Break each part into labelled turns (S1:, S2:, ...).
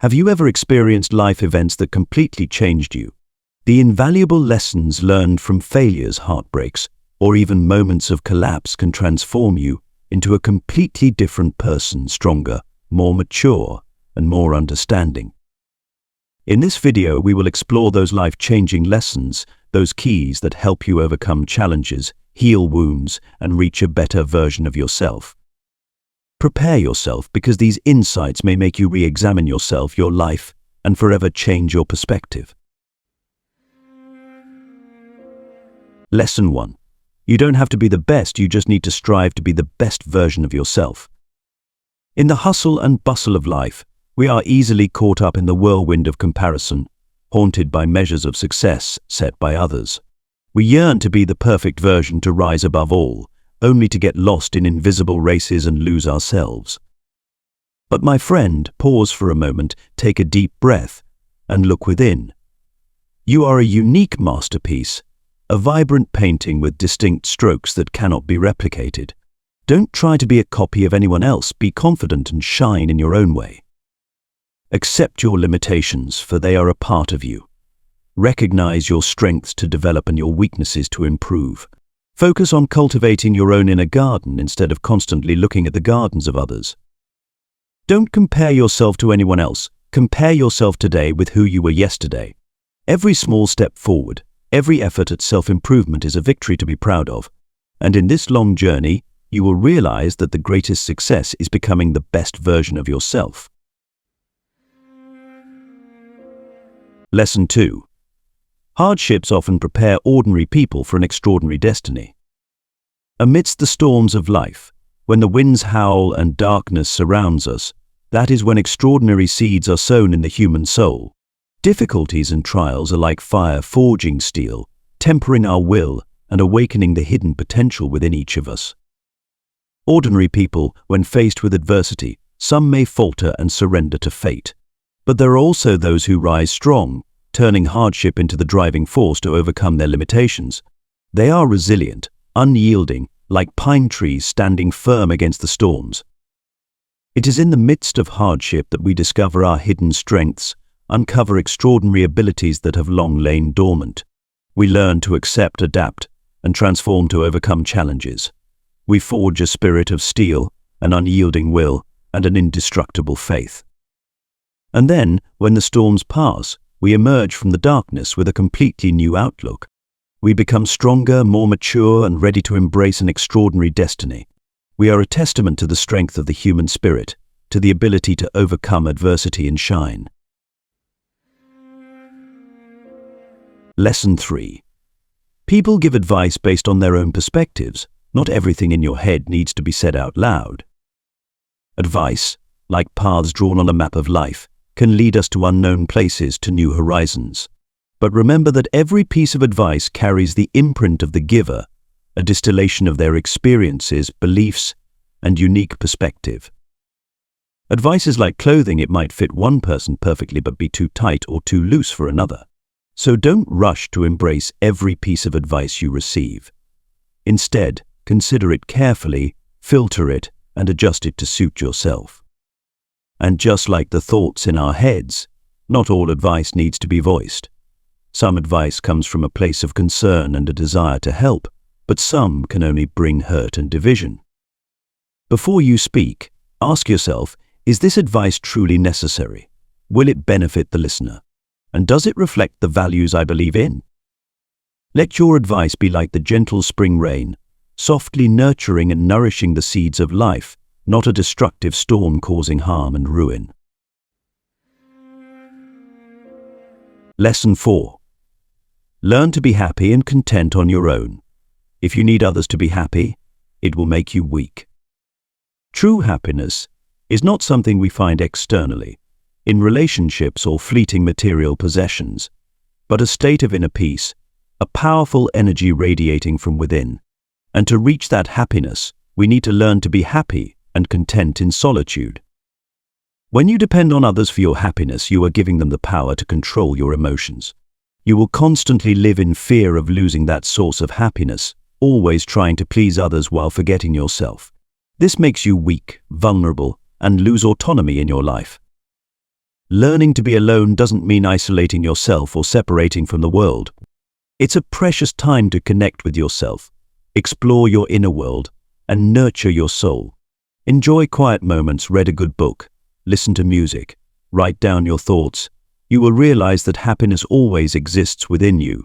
S1: Have you ever experienced life events that completely changed you? The invaluable lessons learned from failures, heartbreaks, or even moments of collapse can transform you into a completely different person, stronger, more mature, and more understanding. In this video, we will explore those life-changing lessons, those keys that help you overcome challenges, heal wounds, and reach a better version of yourself. Prepare yourself, because these insights may make you re-examine yourself, your life, and forever change your perspective. Lesson 1. You don't have to be the best, you just need to strive to be the best version of yourself. In the hustle and bustle of life, we are easily caught up in the whirlwind of comparison, haunted by measures of success set by others. We yearn to be the perfect version, to rise above all, only to get lost in invisible races and lose ourselves. But my friend, pause for a moment, take a deep breath, and look within. You are a unique masterpiece, a vibrant painting with distinct strokes that cannot be replicated. Don't try to be a copy of anyone else, be confident and shine in your own way. Accept your limitations, for they are a part of you. Recognize your strengths to develop and your weaknesses to improve. Focus on cultivating your own inner garden instead of constantly looking at the gardens of others. Don't compare yourself to anyone else. Compare yourself today with who you were yesterday. Every small step forward, every effort at self-improvement is a victory to be proud of. And in this long journey, you will realize that the greatest success is becoming the best version of yourself. Lesson 2. Hardships often prepare ordinary people for an extraordinary destiny. Amidst the storms of life, when the winds howl and darkness surrounds us, that is when extraordinary seeds are sown in the human soul. Difficulties and trials are like fire forging steel, tempering our will and awakening the hidden potential within each of us. Ordinary people, when faced with adversity, some may falter and surrender to fate. But there are also those who rise strong, turning hardship into the driving force to overcome their limitations. They are resilient, unyielding, like pine trees standing firm against the storms. It is in the midst of hardship that we discover our hidden strengths, uncover extraordinary abilities that have long lain dormant. We learn to accept, adapt, and transform to overcome challenges. We forge a spirit of steel, an unyielding will, and an indestructible faith. And then, when the storms pass, we emerge from the darkness with a completely new outlook. We become stronger, more mature, and ready to embrace an extraordinary destiny. We are a testament to the strength of the human spirit, to the ability to overcome adversity and shine. Lesson 3. People give advice based on their own perspectives. Not everything in your head needs to be said out loud. Advice, like paths drawn on a map of life, can lead us to unknown places, to new horizons. But remember that every piece of advice carries the imprint of the giver, a distillation of their experiences, beliefs, and unique perspective. Advice is like clothing. It might fit one person perfectly but be too tight or too loose for another. So don't rush to embrace every piece of advice you receive. Instead, consider it carefully, filter it, and adjust it to suit yourself. And just like the thoughts in our heads, not all advice needs to be voiced. Some advice comes from a place of concern and a desire to help, but some can only bring hurt and division. Before you speak, ask yourself, is this advice truly necessary? Will it benefit the listener? And does it reflect the values I believe in? Let your advice be like the gentle spring rain, softly nurturing and nourishing the seeds of life, not a destructive storm causing harm and ruin. Lesson 4. Learn to be happy and content on your own. If you need others to be happy, it will make you weak. True happiness is not something we find externally, in relationships or fleeting material possessions, but a state of inner peace, a powerful energy radiating from within. And to reach that happiness, we need to learn to be happy and content in solitude. When you depend on others for your happiness, you are giving them the power to control your emotions. You will constantly live in fear of losing that source of happiness, always trying to please others while forgetting yourself. This makes you weak, vulnerable, and lose autonomy in your life. Learning to be alone doesn't mean isolating yourself or separating from the world. It's a precious time to connect with yourself, explore your inner world, and nurture your soul. Enjoy quiet moments, read a good book, listen to music, write down your thoughts. You will realize that happiness always exists within you.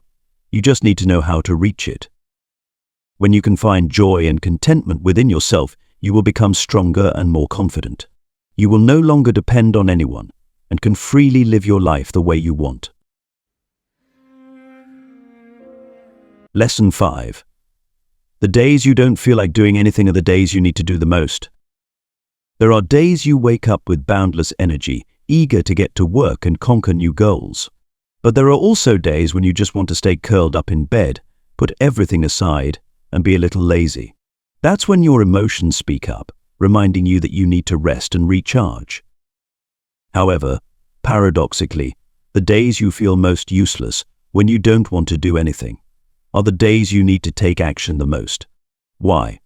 S1: You just need to know how to reach it. When you can find joy and contentment within yourself, you will become stronger and more confident. You will no longer depend on anyone and can freely live your life the way you want. Lesson 5. The days you don't feel like doing anything are the days you need to do the most. There are days you wake up with boundless energy, eager to get to work and conquer new goals. But there are also days when you just want to stay curled up in bed, put everything aside, and be a little lazy. That's when your emotions speak up, reminding you that you need to rest and recharge. However, paradoxically, the days you feel most useless, when you don't want to do anything, are the days you need to take action the most. Why?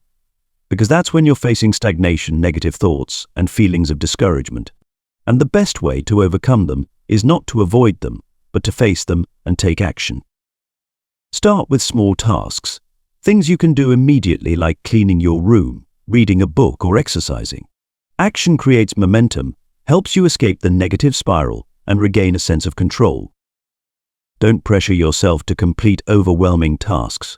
S1: Because that's when you're facing stagnation, negative thoughts, and feelings of discouragement. And the best way to overcome them is not to avoid them, but to face them and take action. Start with small tasks, things you can do immediately, like cleaning your room, reading a book, or exercising. Action creates momentum, helps you escape the negative spiral, and regain a sense of control. Don't pressure yourself to complete overwhelming tasks.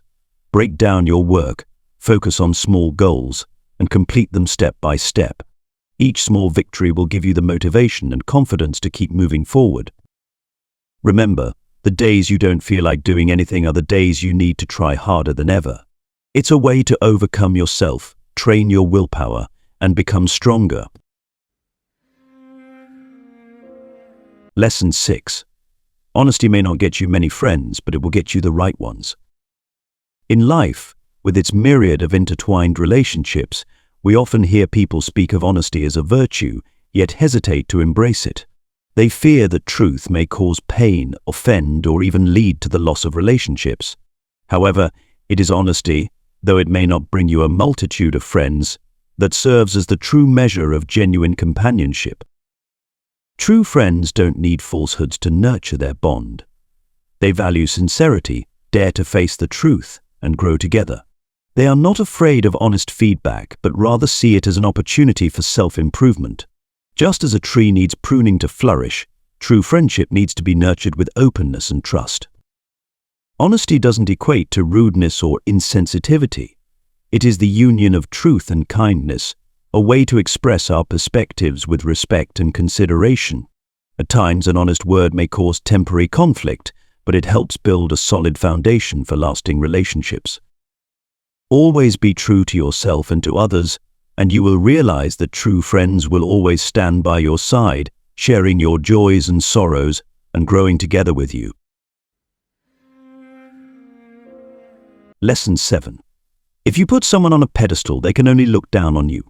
S1: Break down your work, focus on small goals, and complete them step by step. Each small victory will give you the motivation and confidence to keep moving forward. Remember, the days you don't feel like doing anything are the days you need to try harder than ever. It's a way to overcome yourself, train your willpower, and become stronger. Lesson 6. Honesty may not get you many friends, but it will get you the right ones. In life, with its myriad of intertwined relationships, we often hear people speak of honesty as a virtue, yet hesitate to embrace it. They fear that truth may cause pain, offend, or even lead to the loss of relationships. However, it is honesty, though it may not bring you a multitude of friends, that serves as the true measure of genuine companionship. True friends don't need falsehoods to nurture their bond. They value sincerity, dare to face the truth, and grow together. They are not afraid of honest feedback, but rather see it as an opportunity for self-improvement. Just as a tree needs pruning to flourish, true friendship needs to be nurtured with openness and trust. Honesty doesn't equate to rudeness or insensitivity. It is the union of truth and kindness, a way to express our perspectives with respect and consideration. At times, an honest word may cause temporary conflict, but it helps build a solid foundation for lasting relationships. Always be true to yourself and to others, and you will realize that true friends will always stand by your side, sharing your joys and sorrows, and growing together with you. Lesson 7. If you put someone on a pedestal, they can only look down on you.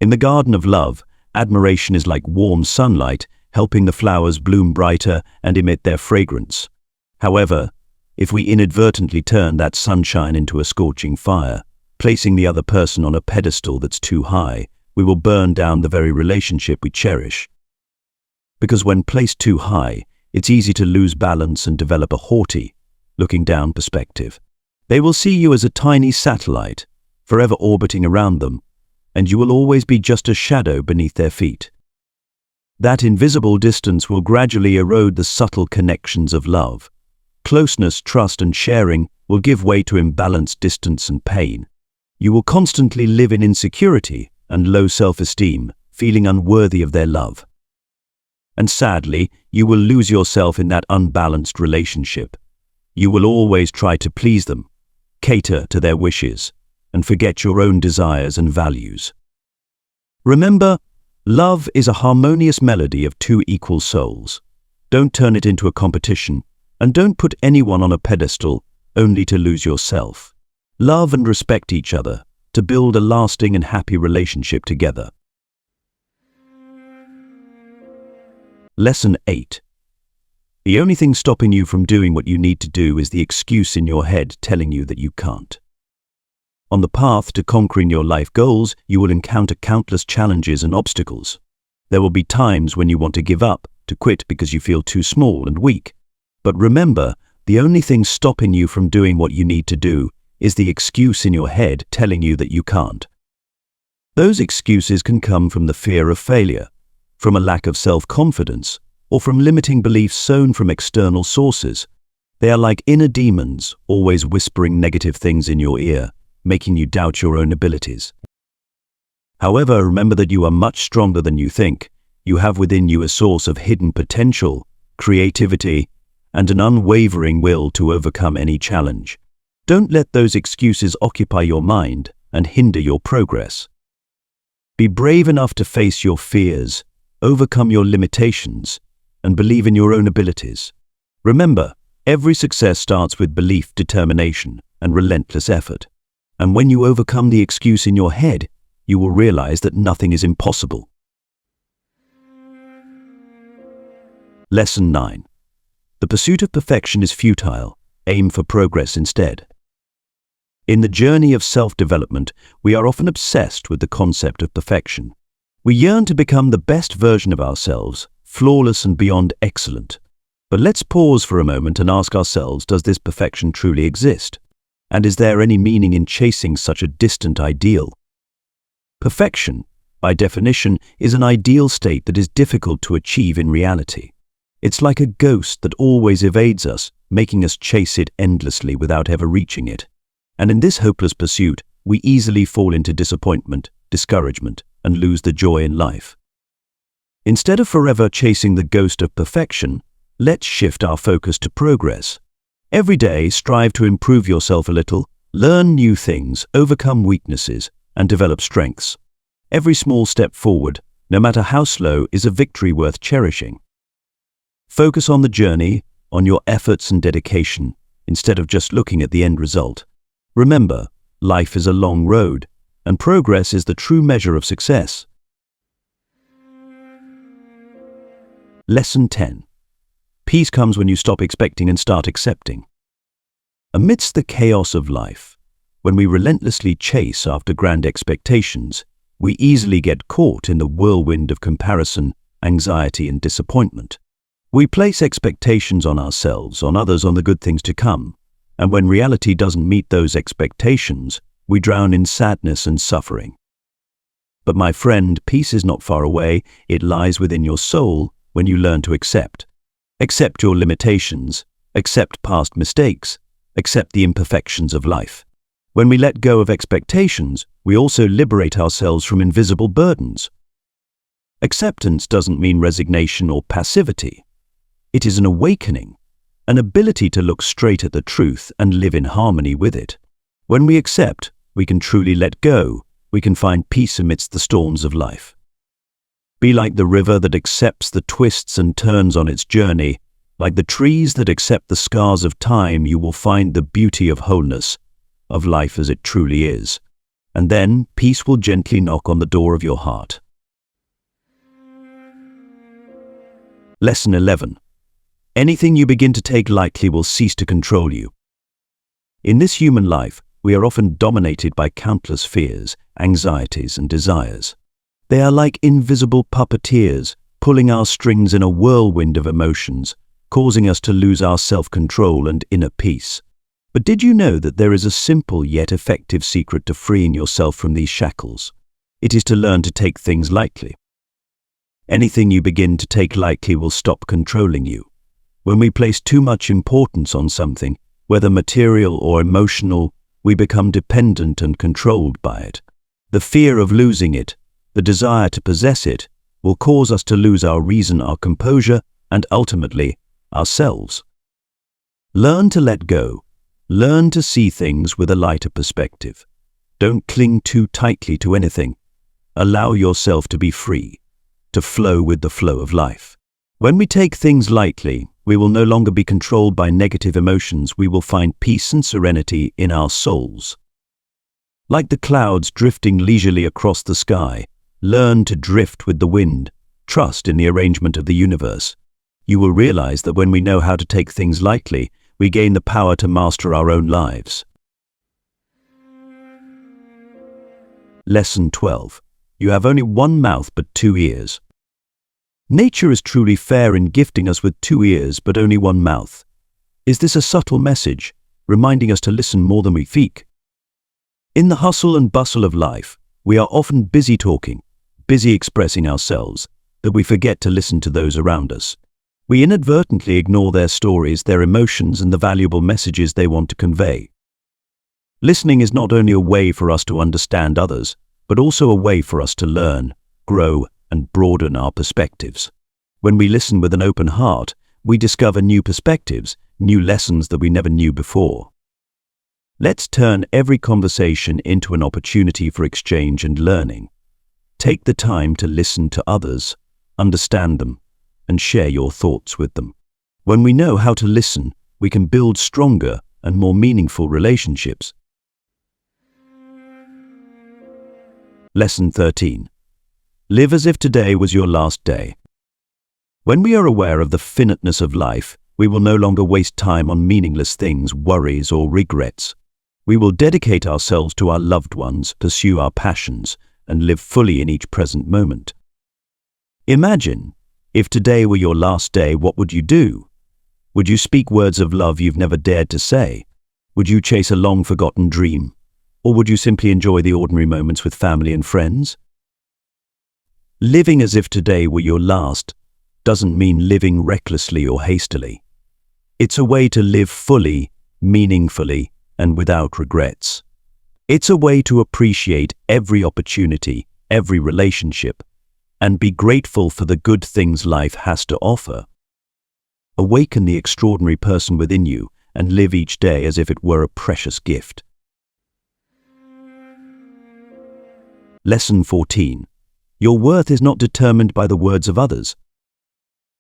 S1: In the garden of love, admiration is like warm sunlight, helping the flowers bloom brighter and emit their fragrance. However, if we inadvertently turn that sunshine into a scorching fire, placing the other person on a pedestal that's too high, we will burn down the very relationship we cherish. Because when placed too high, it's easy to lose balance and develop a haughty, looking down perspective. They will see you as a tiny satellite, forever orbiting around them, and you will always be just a shadow beneath their feet. That invisible distance will gradually erode the subtle connections of love. Closeness, trust, and sharing will give way to imbalanced distance and pain. You will constantly live in insecurity and low self-esteem, feeling unworthy of their love. And sadly, you will lose yourself in that unbalanced relationship. You will always try to please them, cater to their wishes, and forget your own desires and values. Remember, love is a harmonious melody of two equal souls. Don't turn it into a competition, and don't put anyone on a pedestal only to lose yourself. Love and respect each other to build a lasting and happy relationship together. Lesson 8. The only thing stopping you from doing what you need to do is the excuse in your head telling you that you can't. On the path to conquering your life goals, you will encounter countless challenges and obstacles. There will be times when you want to give up, to quit because you feel too small and weak. But remember, the only thing stopping you from doing what you need to do is the excuse in your head telling you that you can't. Those excuses can come from the fear of failure, from a lack of self-confidence, or from limiting beliefs sown from external sources. They are like inner demons, always whispering negative things in your ear, making you doubt your own abilities. However, remember that you are much stronger than you think. You have within you a source of hidden potential, creativity, and an unwavering will to overcome any challenge. Don't let those excuses occupy your mind and hinder your progress. Be brave enough to face your fears, overcome your limitations, and believe in your own abilities. Remember, every success starts with belief, determination, and relentless effort. And when you overcome the excuse in your head, you will realize that nothing is impossible. Lesson 9. The pursuit of perfection is futile. Aim for progress instead. In the journey of self-development, we are often obsessed with the concept of perfection. We yearn to become the best version of ourselves, flawless and beyond excellent. But let's pause for a moment and ask ourselves, does this perfection truly exist? And is there any meaning in chasing such a distant ideal? Perfection, by definition, is an ideal state that is difficult to achieve in reality. It's like a ghost that always evades us, making us chase it endlessly without ever reaching it. And in this hopeless pursuit, we easily fall into disappointment, discouragement, and lose the joy in life. Instead of forever chasing the ghost of perfection, let's shift our focus to progress. Every day, strive to improve yourself a little, learn new things, overcome weaknesses, and develop strengths. Every small step forward, no matter how slow, is a victory worth cherishing. Focus on the journey, on your efforts and dedication, instead of just looking at the end result. Remember, life is a long road, and progress is the true measure of success. Lesson 10. Peace comes when you stop expecting and start accepting. Amidst the chaos of life, when we relentlessly chase after grand expectations, we easily get caught in the whirlwind of comparison, anxiety, and disappointment. We place expectations on ourselves, on others, on the good things to come, and when reality doesn't meet those expectations, we drown in sadness and suffering. But my friend, peace is not far away. It lies within your soul when you learn to accept. Accept your limitations, accept past mistakes, accept the imperfections of life. When we let go of expectations, we also liberate ourselves from invisible burdens. Acceptance doesn't mean resignation or passivity. It is an awakening, an ability to look straight at the truth and live in harmony with it. When we accept, we can truly let go. We can find peace amidst the storms of life. Be like the river that accepts the twists and turns on its journey. Like the trees that accept the scars of time, you will find the beauty of wholeness, of life as it truly is. And then peace will gently knock on the door of your heart. Lesson 11. Anything you begin to take lightly will cease to control you. In this human life, we are often dominated by countless fears, anxieties, and desires. They are like invisible puppeteers, pulling our strings in a whirlwind of emotions, causing us to lose our self-control and inner peace. But did you know that there is a simple yet effective secret to freeing yourself from these shackles? It is to learn to take things lightly. Anything you begin to take lightly will stop controlling you. When we place too much importance on something, whether material or emotional, we become dependent and controlled by it. The fear of losing it, the desire to possess it, will cause us to lose our reason, our composure, and ultimately, ourselves. Learn to let go. Learn to see things with a lighter perspective. Don't cling too tightly to anything. Allow yourself to be free, to flow with the flow of life. When we take things lightly, we will no longer be controlled by negative emotions. We will find peace and serenity in our souls. Like the clouds drifting leisurely across the sky, learn to drift with the wind. Trust in the arrangement of the universe. You will realize that when we know how to take things lightly, we gain the power to master our own lives. Lesson 12. You have only one mouth but two ears. Nature is truly fair in gifting us with 2 ears but only 1 mouth. Is this a subtle message, reminding us to listen more than we speak? In the hustle and bustle of life, we are often busy talking, busy expressing ourselves, that we forget to listen to those around us. We inadvertently ignore their stories, their emotions, and the valuable messages they want to convey. Listening is not only a way for us to understand others, but also a way for us to learn, grow, and broaden our perspectives. When we listen with an open heart, we discover new perspectives, new lessons that we never knew before. Let's turn every conversation into an opportunity for exchange and learning. Take the time to listen to others, understand them, and share your thoughts with them. When we know how to listen, we can build stronger and more meaningful relationships. Lesson 13. Live as if today was your last day. When we are aware of the finiteness of life, we will no longer waste time on meaningless things, worries, or regrets. We will dedicate ourselves to our loved ones, pursue our passions, and live fully in each present moment. Imagine, if today were your last day, what would you do? Would you speak words of love you've never dared to say? Would you chase a long-forgotten dream? Or would you simply enjoy the ordinary moments with family and friends? Living as if today were your last doesn't mean living recklessly or hastily. It's a way to live fully, meaningfully, and without regrets. It's a way to appreciate every opportunity, every relationship, and be grateful for the good things life has to offer. Awaken the extraordinary person within you and live each day as if it were a precious gift. Lesson 14. Your worth is not determined by the words of others.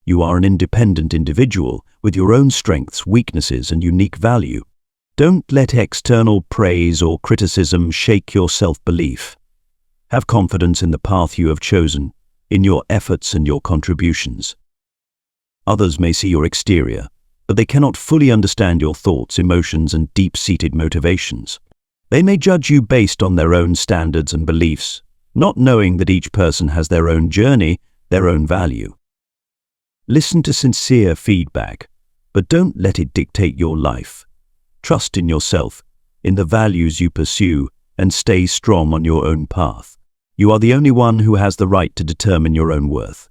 S1: You are an independent individual with your own strengths, weaknesses, and unique value. Don't let external praise or criticism shake your self-belief. Have confidence in the path you have chosen, in your efforts and your contributions. Others may see your exterior, but they cannot fully understand your thoughts, emotions, and deep-seated motivations. They may judge you based on their own standards and beliefs, not knowing that each person has their own journey, their own value. Listen to sincere feedback, but don't let it dictate your life. Trust in yourself, in the values you pursue, and stay strong on your own path. You are the only one who has the right to determine your own worth.